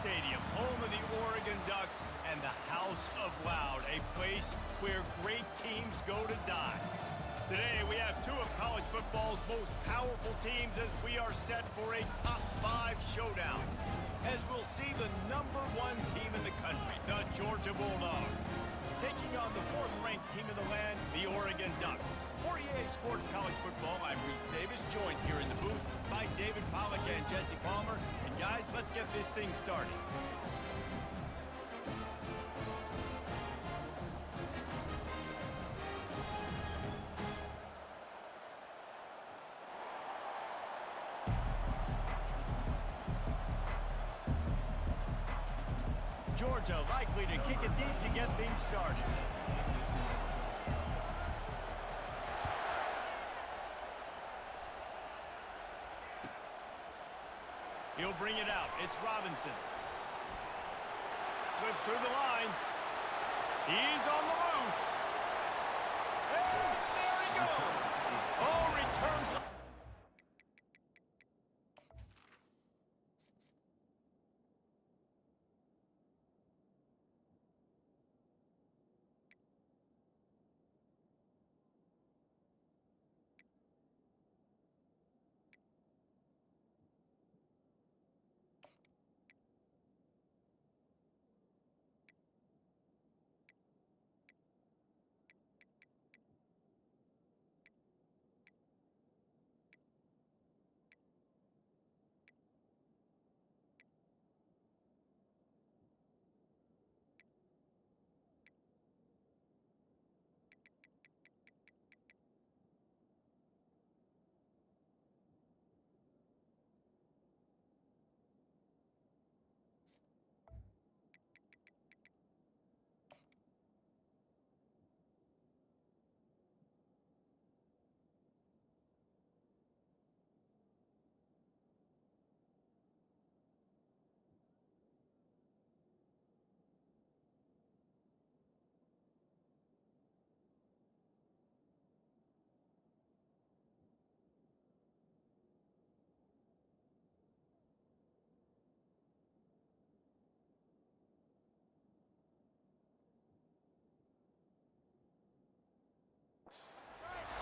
Stadium, home of the Oregon Ducks and the House of Loud, a place where great teams go to die. Today, we have two of college football's most powerful teams as we are set for a top 5 showdown. As we'll see the #1 team in the country, the Georgia Bulldogs, taking on the 4th-ranked team in the land, the Oregon Ducks. For EA Sports College Football, I'm Reese Davis, joined here in the booth by David Pollack and Jesse Palmer. And guys, let's get this thing started. Georgia likely to kick it deep to get things started. He'll bring it out. It's Robinson. Slips through the line. He's on the loose. And there he goes. Oh, returns.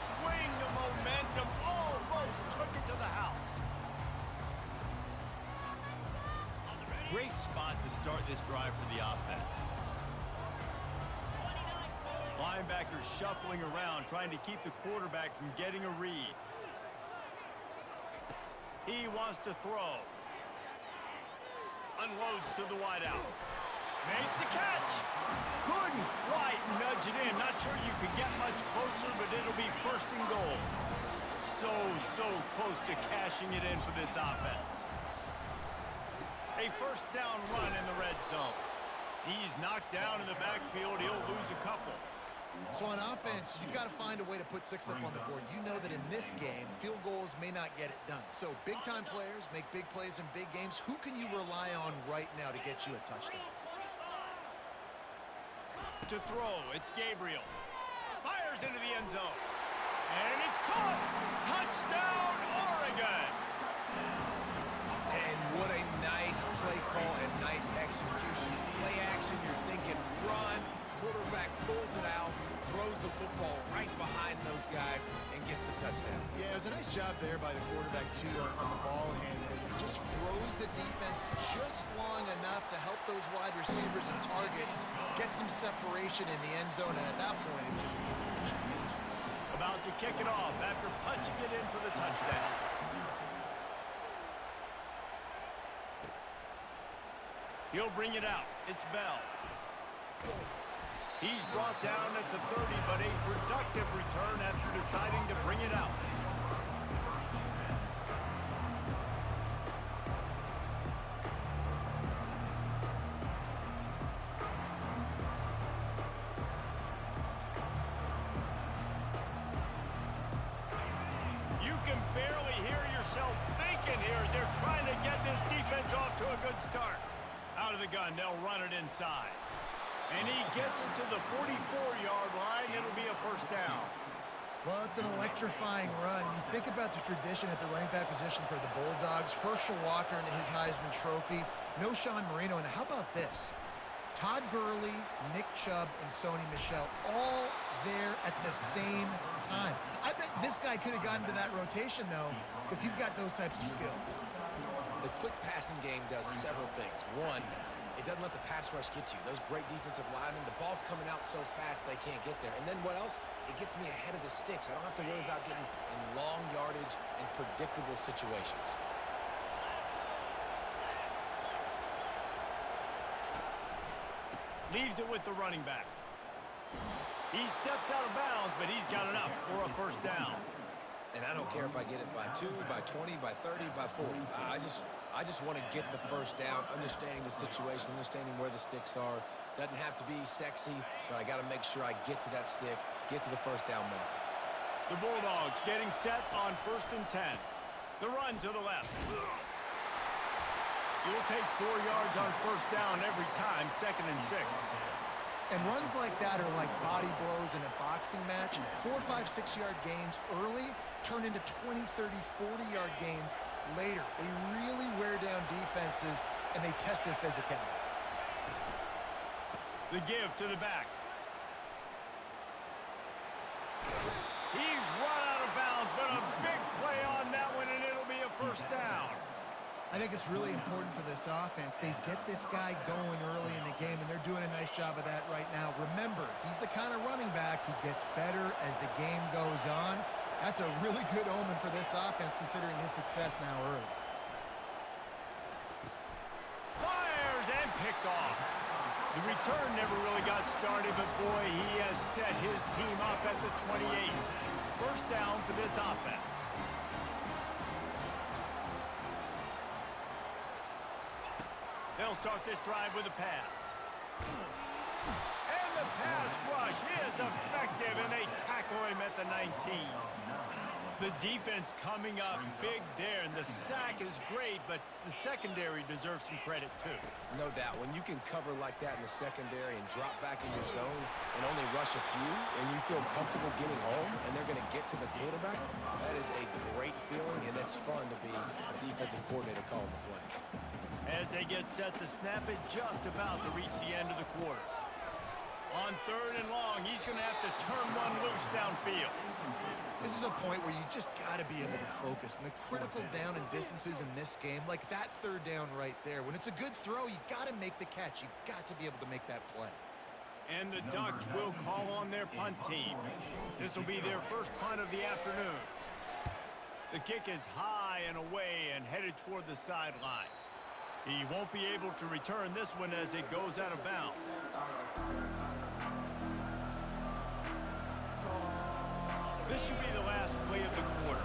Swing the momentum, almost took it to the house. Great spot to start this drive for the offense. Linebackers shuffling around, trying to keep the quarterback from getting a read. He wants to throw. Unloads to the wideout. Makes the catch. Couldn't quite nudge it in. Not sure you could get much closer, but it'll be 1st and goal. So close to cashing it in for this offense. A 1st down run in the red zone. He's knocked down in the backfield. He'll lose a couple. So on offense, you've got to find a way to put 6 up on the board. You know that in this game, field goals may not get it done. So big-time players make big plays in big games. Who can you rely on right now to get you a touchdown? To throw, it's Gabriel. Fires into the end zone. And it's caught! Touchdown, Oregon! And what a nice play call and nice execution. Play action, you're thinking run. Quarterback pulls it out, throws the football right behind those guys, and gets the touchdown. Yeah, it was a nice job there by the quarterback, too, on the ball handler. He just froze the defense just long enough to help those wide receivers and targets get some separation in the end zone, and at that point, it just isn't much of a catch. About to kick it off after punching it in for the touchdown. He'll bring it out. It's Bell. He's brought down at the 30, but a productive return after deciding to bring it out. You can barely hear yourself thinking here as they're trying to get this defense off to a good start. Out of the gun, they'll run it inside. And he gets it to the 44-yard line. It'll be a 1st down. Well, it's an electrifying run. You think about the tradition at the running back position for the Bulldogs. Herschel Walker and his Heisman Trophy. No Sean Marino. And how about this? Todd Gurley, Nick Chubb, and Sony Michel all there at the same time. I bet this guy could have gotten to that rotation, though, because he's got those types of skills. The quick passing game does several things. One, it doesn't let the pass rush get you. Those great defensive linemen, the ball's coming out so fast they can't get there. And then what else? It gets me ahead of the sticks. I don't have to worry about getting in long yardage and predictable situations. Leaves it with the running back. He steps out of bounds, but he's got enough for a first down. And I don't care if I get it by 2, by 20, by 30, by 40. I just want to get the first down, understanding the situation, understanding where the sticks are. Doesn't have to be sexy, but I got to make sure I get to that stick, get to the first down mark. The Bulldogs getting set on 1st and 10. The run to the left. You'll take 4 yards on first down every time, 2nd and 6. And runs like that are like body blows in a boxing match. 4, 5, 6-yard gains early turn into 20, 30, 40-yard gains later. They really wear down defenses, and they test their physicality. The give to the back. He's run out of bounds, but a big play on that one, and it'll be a first down. I think it's really important for this offense. They get this guy going early in the game, and they're doing a nice job of that right now. Remember, he's the kind of running back who gets better as the game goes on. That's a really good omen for this offense, considering his success now early. Fires and picked off. The return never really got started, but boy, he has set his team up at the 28. First down for this offense. They'll start this drive with a pass. And the pass rush is effective, and they tackle him at the 19. The defense coming up big there, and the sack is great, but the secondary deserves some credit too. No doubt. When you can cover like that in the secondary and drop back in your zone and only rush a few, and you feel comfortable getting home, and they're going to get to the quarterback, that is a great feeling, and it's fun to be a defensive coordinator calling the plays. As they get set to snap it, just about to reach the end of the quarter. On 3rd and long, he's going to have to turn one loose downfield. This is a point where you just got to be able to focus. And the critical down and distances in this game, like that 3rd down right there, when it's a good throw, you got to make the catch. You got to be able to make that play. And the Ducks will call on their punt team. This will be their first punt of the afternoon. The kick is high and away and headed toward the sideline. He won't be able to return this one as it goes out of bounds. This should be the last play of the quarter.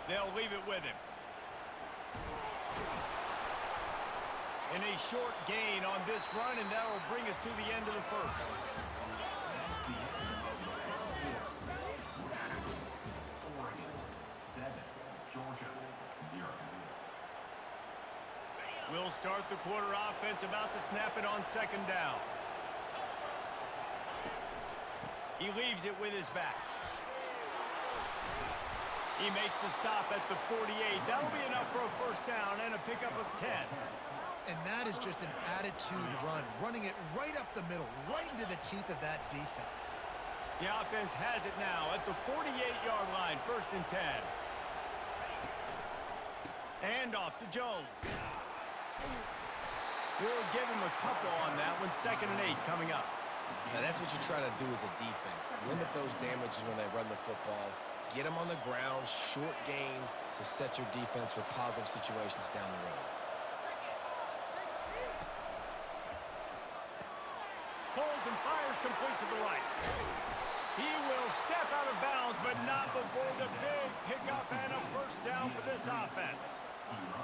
They'll leave it with him. And a short gain on this run, and that will bring us to the end of the first. We'll start the quarter offense, about to snap it on 2nd down. He leaves it with his back. He makes the stop at the 48. That'll be enough for a first down and a pickup of 10. And that is just an attitude run, running it right up the middle, right into the teeth of that defense. The offense has it now at the 48-yard line, 1st and 10. And off to Jones. We'll give him a couple on that one, 2nd and 8 coming up. Now, that's what you try to do as a defense. Limit those damages when they run the football. Get them on the ground, short gains to set your defense for positive situations down the road. Holds and fires complete to the right. He will step out of bounds, but not before the big pickup and a first down for this offense.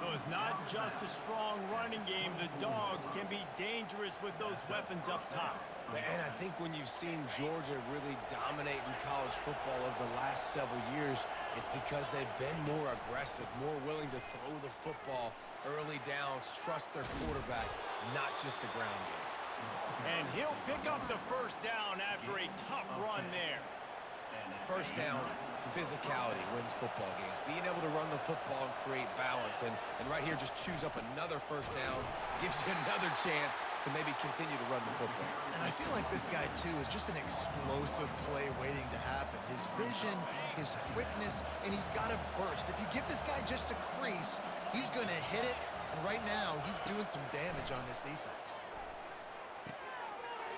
So it's not just a strong running game. The Dogs can be dangerous with those weapons up top. And I think when you've seen Georgia really dominate in college football over the last several years, it's because they've been more aggressive, more willing to throw the football early downs, trust their quarterback, not just the ground game. And he'll pick up the first down after a tough run there. First down, physicality wins football games. Being able to run the football and create balance. And right here, just choose up another first down. Gives you another chance to maybe continue to run the football. And I feel like this guy, too, is just an explosive play waiting to happen. His vision, his quickness, and he's got a burst. If you give this guy just a crease, he's going to hit it. And right now, he's doing some damage on this defense.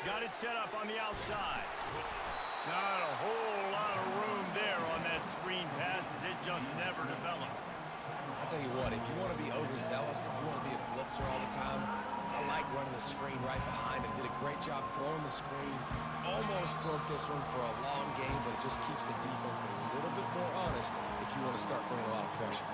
Got it set up on the outside. Not a whole lot of room there on that screen pass as it just never developed. I'll tell you what, if you want to be overzealous, if you want to be a blitzer all the time, I like running the screen right behind him. Did a great job throwing the screen. Almost broke this one for a long game, but it just keeps the defense a little bit more honest if you want to start bringing a lot of pressure.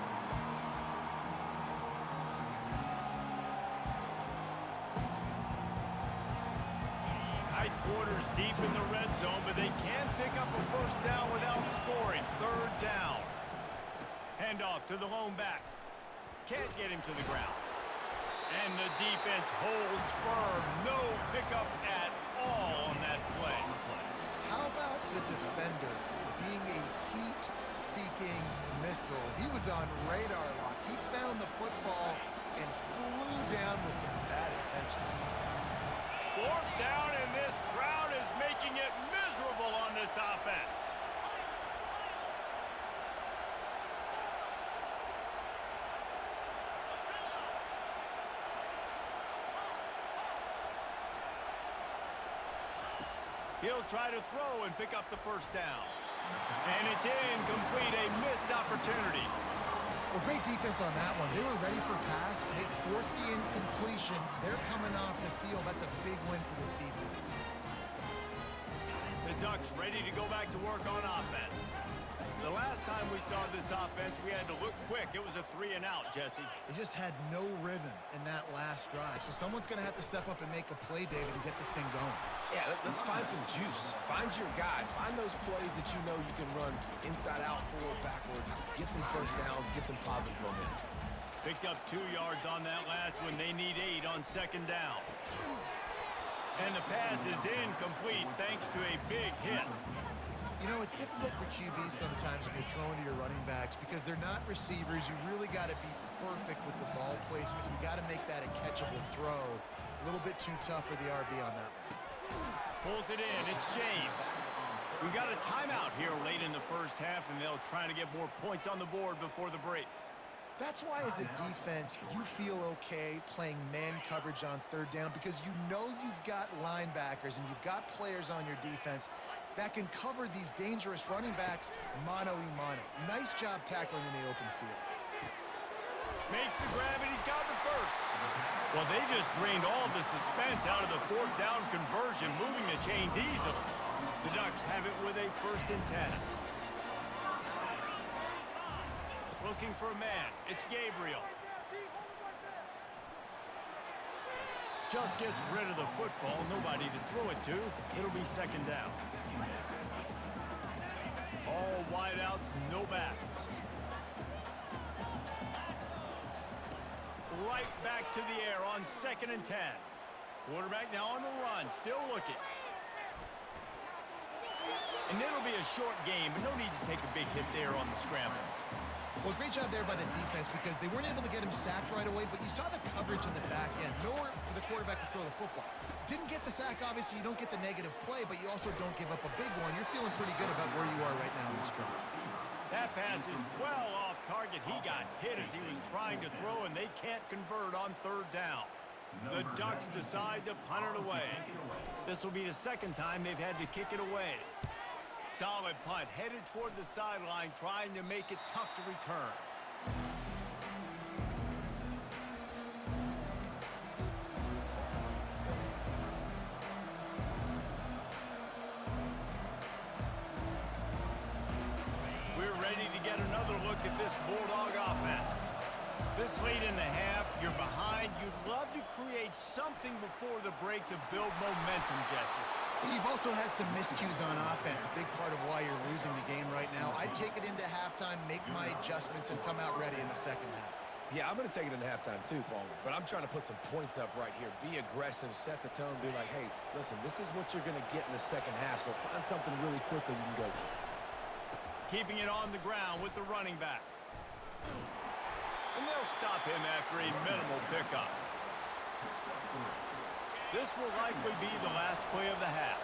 Tight quarters deep in the red zone, but they can't pick up a first down without scoring. Third down. Handoff to the lone back. Can't get him to the ground. And the defense holds firm. No pickup at all on that play. How about the defender being a heat-seeking missile? He was on radar lock. He found the football and flew down with some bad intentions. Fourth down, and this crowd is making it miserable on this offense. He'll try to throw and pick up the first down. And it's incomplete, a missed opportunity. Well, great defense on that one. They were ready for pass. They forced the incompletion. They're coming off the field. That's a big win for this defense. The Ducks ready to go back to work on offense. The last time we saw this offense, we had to look quick. It was a 3-and-out, Jesse. They just had no rhythm in that last drive. So someone's going to have to step up and make a play, David, to get this thing going. Yeah, let's find some juice. Find your guy. Find those plays that you know you can run inside out, forward, backwards. Get some first downs. Get some positive momentum. Picked up 2 yards on that last one. They need 8 on second down. And the pass is incomplete thanks to a big hit. You know, it's difficult for QBs sometimes when you're throwing to your running backs because they're not receivers. You really got to be perfect with the ball placement. You got to make that a catchable throw. A little bit too tough for the RB on that one. Pulls it in. It's James. We got a timeout here late in the first half, and they'll try to get more points on the board before the break. That's why, as a defense, you feel okay playing man coverage on third down because you know you've got linebackers and you've got players on your defense that can cover these dangerous running backs mano-a-mano. Nice job tackling in the open field. Makes the grab, and he's got the first. Well, they just drained all of the suspense out of the fourth down conversion, moving the chains easily. The Ducks have it with a 1st and 10. Looking for a man. It's Gabriel. Just gets rid of the football. Nobody to throw it to. It'll be second down. All wideouts, no backs. Right back to the air on 2nd and 10. Quarterback now on the run, still looking. And it'll be a short game, but no need to take a big hit there on the scramble. Well, great job there by the defense because they weren't able to get him sacked right away, but you saw the coverage in the back end. Nowhere for the quarterback to throw the football. Didn't get the sack, obviously. You don't get the negative play, but you also don't give up a big one. You're feeling pretty good about where you are right now in this drive. That pass is well off target. He got hit as he was trying to throw, and they can't convert on third down. The Ducks decide to punt it away. This will be the second time they've had to kick it away. Solid punt, headed toward the sideline, trying to make it tough to return. We're ready to get another look at this Bulldog offense. This late in the half, you're behind. You'd love to create something before the break to build momentum, Jesse. You've also had some miscues on offense, a big part of why you're losing the game right now. I'd take it into halftime, make my adjustments, and come out ready in the second half. Yeah, I'm going to take it in halftime too, Palmer. But I'm trying to put some points up right here. Be aggressive, set the tone, be like, hey, listen, this is what you're going to get in the second half, so find something really quickly you can go to. Keeping it on the ground with the running back. And they'll stop him after a minimal pickup. This will likely be the last play of the half.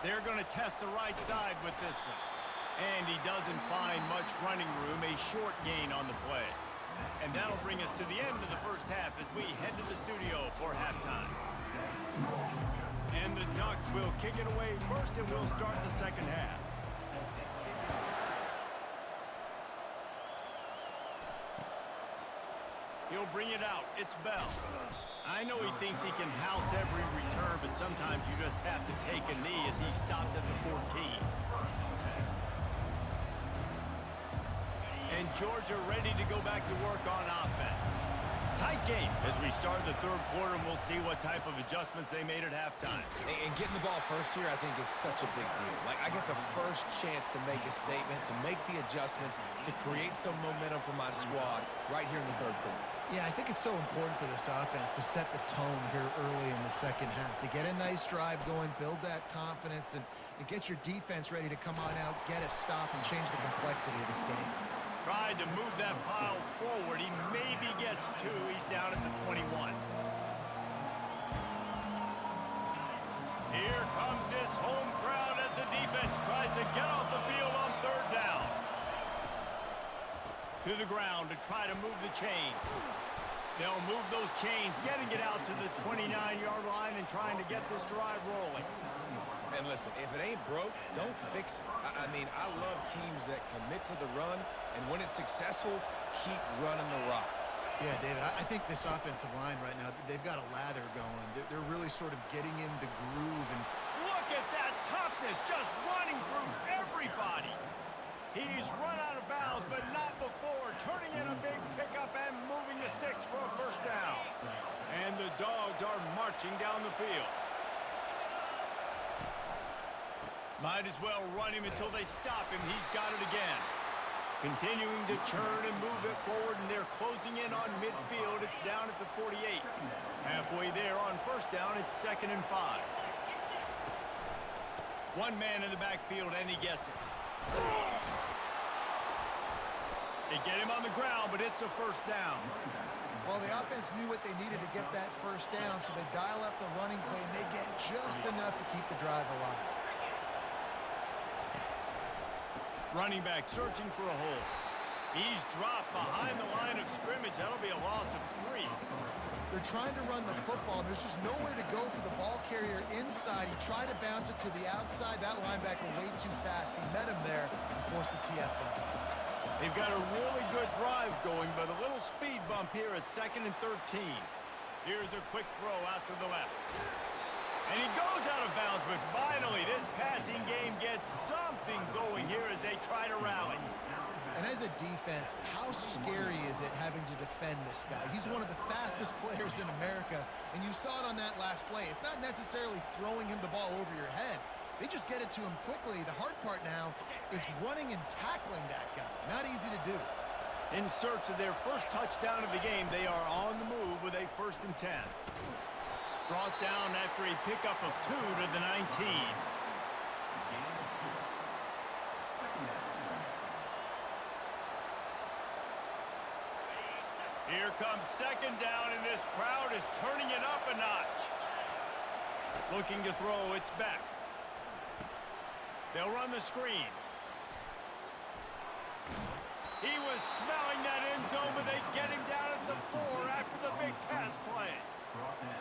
They're going to test the right side with this one. And he doesn't find much running room, a short gain on the play. And that'll bring us to the end of the first half as we head to the studio for halftime. And the Ducks will kick it away first, and we'll start the second half. He'll bring it out. It's Bell. I know he thinks he can house every return, but sometimes you just have to take a knee as he stopped at the 14. And Georgia ready to go back to work on offense. Tight game as we start the third quarter, and we'll see what type of adjustments they made at halftime. And getting the ball first here, I think, is such a big deal. Like, I get the first chance to make a statement, to make the adjustments, to create some momentum for my squad right here in the third quarter. Yeah, I think it's so important for this offense to set the tone here early in the second half, to get a nice drive going, build that confidence, and get your defense ready to come on out, get a stop, and change the complexity of this game. Tried to move that pile forward. He maybe gets two. He's down at the 21. Here comes this home crowd as the defense tries to get off the field on third down. To the ground to try to move the chains. They'll move those chains, getting it out to the 29-yard line and trying to get this drive rolling. And listen, if it ain't broke, don't fix it. I mean, I love teams that commit to the run, and when it's successful, keep running the rock. Yeah, David, I think this offensive line right now, they've got a lather going. They're really sort of getting in the groove. And look at that toughness, just running through everybody. He's run out of bounds, but not before, turning in a big pickup and moving the sticks for a first down. And the Dogs are marching down the field. Might as well run him until they stop him. He's got it again. Continuing to churn and move it forward, and they're closing in on midfield. It's down at the 48. Halfway there on first down, it's 2nd and 5. One man in the backfield, and he gets it. They get him on the ground, but it's a first down. Well, the offense knew what they needed to get that first down, so they dial up the running play, and they get just enough to keep the drive alive. Running back searching for a hole. He's dropped behind the line of scrimmage. That'll be a loss of 3. They're trying to run the football. There's just nowhere to go for the ball carrier inside. He tried to bounce it to the outside. That linebacker way too fast. He met him there and forced the TFL. They've got a really good drive going, but a little speed bump here at 2nd and 13. Here's a quick throw out to the left. And he goes out of bounds, but finally this passing game gets something going here as they try to rally. And as a defense, how scary is it having to defend this guy? He's one of the fastest players in America, and you saw it on that last play. It's not necessarily throwing him the ball over your head. They just get it to him quickly. The hard part now is running and tackling that guy. Not easy to do. In search of their first touchdown of the game, they are on the move with a 1st and 10. Brought down after a pickup of 2 to the 19. Here comes 2nd down, and this crowd is turning it up a notch. Looking to throw, it's back. They'll run the screen. He was smelling that end zone, but they get him down at the 4 after the big pass play.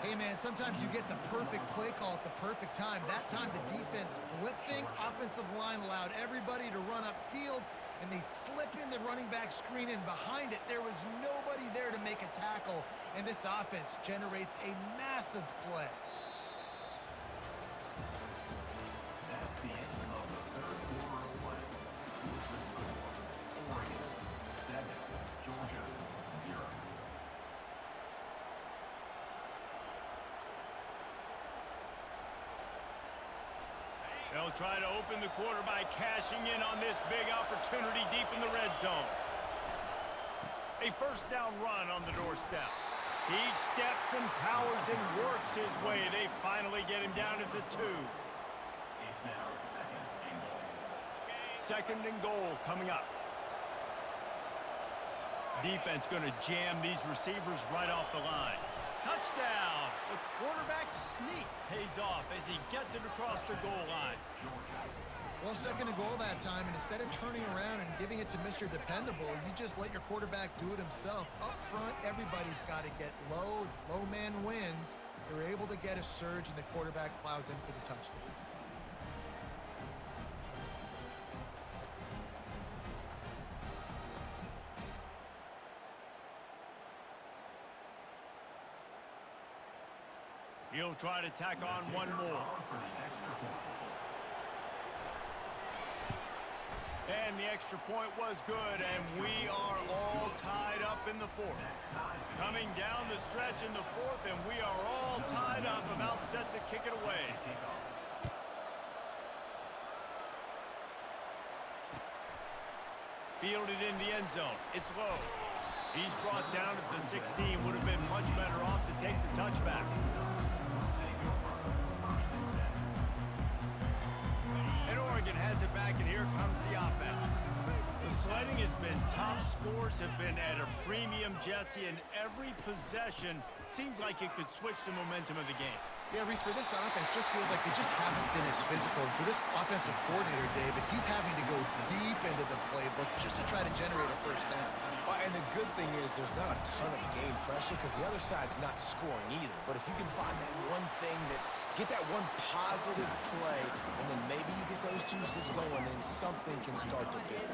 Hey, man, sometimes you get the perfect play call at the perfect time. That time the defense blitzing, offensive line allowed everybody to run upfield, and they slip in the running back screen, and behind it there was nobody there to make a tackle, and this offense generates a massive play. That's the end of the third quarter of play. Oregon 7, Georgia 0. They'll try to open the quarter by cashing in on this big opportunity deep in the red zone. A first down run on the doorstep. He steps and powers and works his way. They finally get him down at the 2. It's now Second and goal coming up. Defense going to jam these receivers right off the line. Touchdown! The quarterback sneak pays off as he gets it across the goal line. Well, second and goal that time, and instead of turning around and giving it to Mr. Dependable, you just let your quarterback do it himself. Up front, everybody's got to get low. It's low man wins. They're able to get a surge, and the quarterback plows in for the touchdown. He'll try to tack on one more. And the extra point was good, and we are all tied up in the 4th. Coming down the stretch in the 4th, and we are all tied up, about set to kick it away. Fielded in the end zone. It's low. He's brought down at the 16. Would have been much better off to take the touchback. And Oregon has it back, and here comes the offense. The sledding has been tough. Scores have been at a premium, Jesse, and every possession seems like it could switch the momentum of the game. Yeah, Reese, for this offense, just feels like they just haven't been as physical. For this offensive coordinator, David, he's having to go deep into the playbook just to try to generate a first down. And the good thing is there's not a ton of game pressure because the other side's not scoring either. But if you can find that one thing get that one positive play, and then maybe you get those juices going, and something can start to build.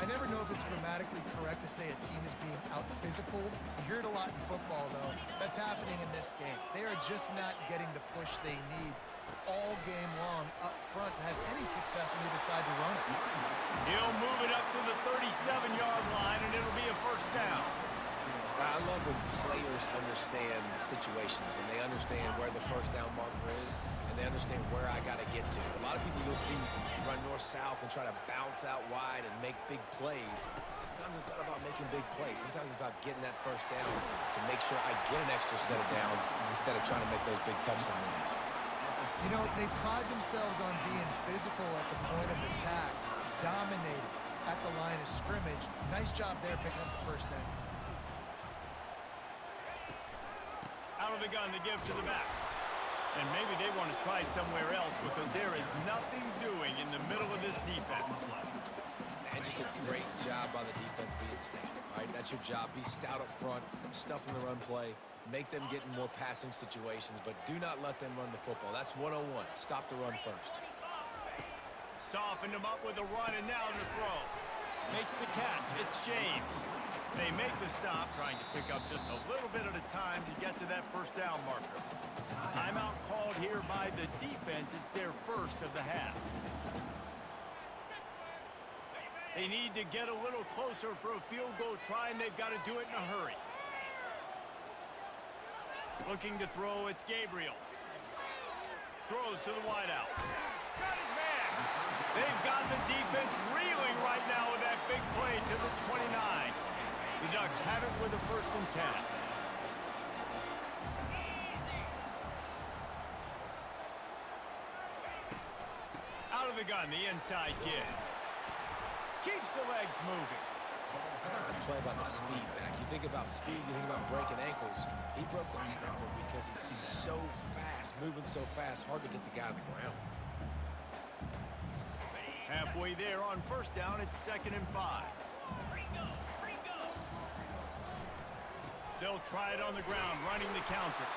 I never know if it's grammatically correct to say a team is being out-physicaled. You hear it a lot in football, though. That's happening in this game. They are just not getting the push they need all game long up front to have any success when they decide to run it. He'll move it up to the 37-yard line, and it'll be a first down. I love when players understand situations, and they understand where the first down marker is, and they understand where I got to get to. A lot of people you'll see run north-south and try to bounce out wide and make big plays. Sometimes it's not about making big plays. Sometimes it's about getting that first down to make sure I get an extra set of downs instead of trying to make those big touchdown runs. You know, they pride themselves on being physical at the point of attack, dominating at the line of scrimmage. Nice job there picking up the first down. Out of the gun to give to the back. And maybe they want to try somewhere else because there is nothing doing in the middle of this defense. And just a great job by the defense being stout, right? That's your job. Be stout up front, stuff in the run play, make them get in more passing situations, but do not let them run the football. That's 101. Stop the run first. Softened him up with a run, and now to throw. Makes the catch. It's James. They make the stop, trying to pick up just a little bit at a time to get to that first down marker. Timeout called here by the defense. It's their first of the half. They need to get a little closer for a field goal try, and they've got to do it in a hurry. Looking to throw, it's Gabriel. Throws to the wideout. Got his man. They've got the defense reeling right now with that big play to the 29. The Ducks have it with a 1st and 10. Out of the gun, the inside give. Keeps the legs moving. How about the play about the speed back? You think about speed, you think about breaking ankles. He broke the tackle because he's so fast, moving so fast, hard to get the guy on the ground. Halfway there on first down, it's 2nd and 5. They'll try it on the ground, running the counter.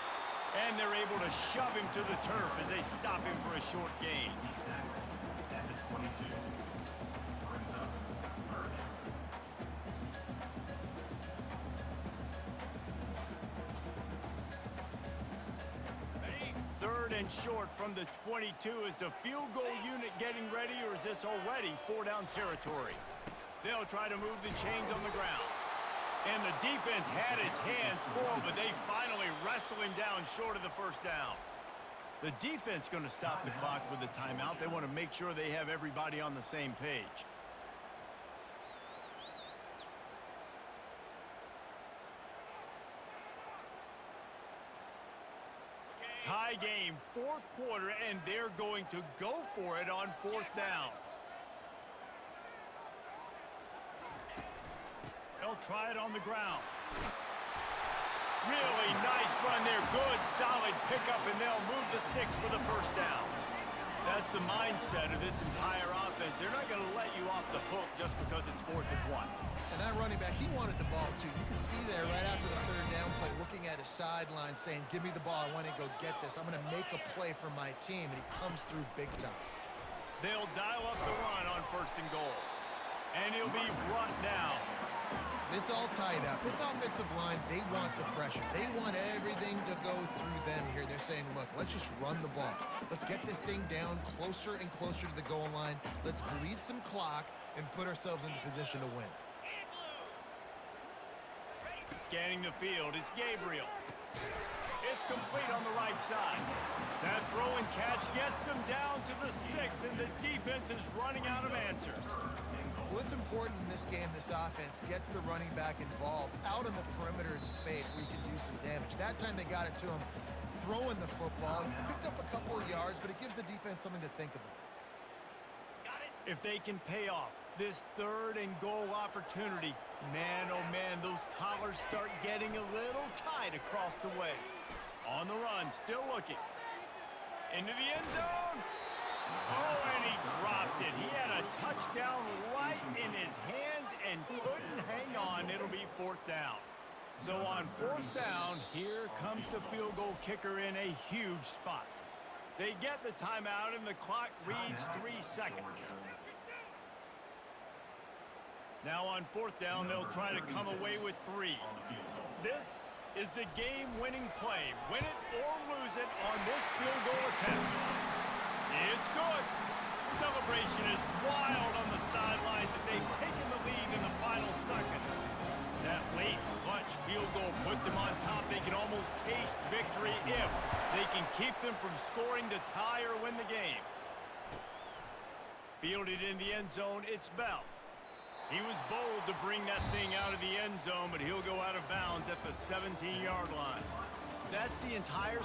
And they're able to shove him to the turf as they stop him for a short gain. At the 22. Brings up Murray. 3rd and short from the 22. Is the field goal unit getting ready, or is this already 4-down territory? They'll try to move the chains on the ground. And the defense had his hands full, but they finally wrestle him down short of the first down. The defense going to stop the clock with the timeout. They want to make sure they have everybody on the same page. Tie game, fourth quarter, and they're going to go for it on fourth down. They'll try it on the ground. Really nice run there. Good, solid pickup, and they'll move the sticks for the first down. That's the mindset of this entire offense. They're not going to let you off the hook just because it's 4th and 1. And that running back, he wanted the ball, too. You can see there right after the third down play, looking at his sideline, saying, give me the ball. I want to go get this. I'm going to make a play for my team, and he comes through big time. They'll dial up the run on 1st and goal. And he'll be brought down. It's all tied up. This offensive line, they want the pressure. They want everything to go through them here. They're saying, look, let's just run the ball. Let's get this thing down closer and closer to the goal line. Let's bleed some clock and put ourselves into position to win. Scanning the field, it's Gabriel. It's complete on the right side. That throw and catch gets them down to the 6, and the defense is running out of answers. What's important in this game, this offense gets the running back involved out on the perimeter in space where you can do some damage. That time they got it to him throwing the football. Picked up a couple of yards, but it gives the defense something to think about. If they can pay off this 3rd and goal opportunity, man, oh man, those collars start getting a little tight across the way. On the run, still looking. Into the end zone. Oh, and he dropped it. He had a touchdown right in his hands and couldn't hang on. It'll be 4th down. So on 4th down, here comes the field goal kicker in a huge spot. They get the timeout, and the clock reads 3 seconds. Now on 4th down, they'll try to come away with 3. This is the game-winning play. Win it or lose it on this field goal attempt. It's good. Celebration is wild on the sidelines as they've taken the lead in the final seconds. That late clutch field goal put them on top. They can almost taste victory if they can keep them from scoring to tie or win the game. Fielded in the end zone, it's Bell. He was bold to bring that thing out of the end zone, but he'll go out of bounds at the 17-yard line. That's the entire